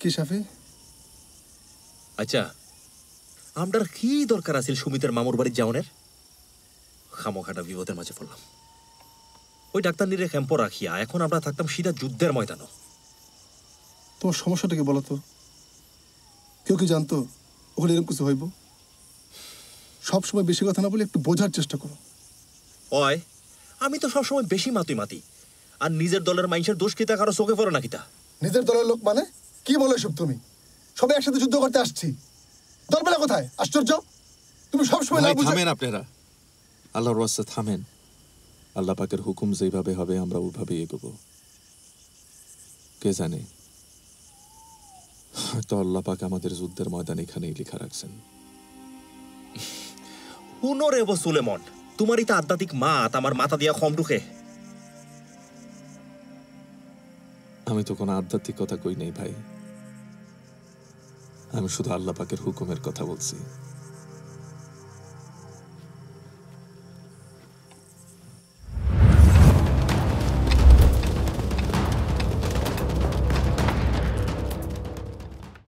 কি সাফি? আচ্ছা, আমরার কি দরকার আছিল সুমিতের মামুর বাড়ির যাওনের? খামোখাটা বিপদের মাঝে পড়লাম। ওই ডাক্তার নিরে ক্যাম্প রাখিয়া এখন আমরা থাকতাম সিধা যুদ্ধের ময়দানও। তোমার সমস্যাটা কি বলো তো? কেউ কি জানতো ওখানে এরকম কিছু হইব? সবসময় বেশি কথা না বলে একটু বোঝার চেষ্টা করো। ওই আমি তো সবসময় বেশি মাতি আর নিজের দলের মানুষের দোষ কিতা কারো চোখে পড়ে না কিতা? নিজের দলের লোক মানে কি বলো এসব তুমি? সবাই একসাথে যুদ্ধ করতে আসছি, দলবেলা কোথায়? আশ্চর্য! তুমি সবসময় না বুঝে। থামেন আপনারা, আল্লাহর ওয়াস্তে থামেন। আল্লাহ পাকের হুকুম যেভাবে হবে আমরা ওইভাবেই এগোবো। কে জানে, হয়তো আল্লাহ পাক আমাদের যুদ্ধের ময়দান এখানেই লেখা রাখছেন। হুনরে সুলেমন, তোমারই তো আধ্যাত্মিক মাত আমার মাথা দিয়া কম ঢুকে। আমি তো কোনো আধ্যাত্মিক কথা কই নাই ভাই, আমি শুধু আল্লাহ পাকের হুকুমের কথা বলছি।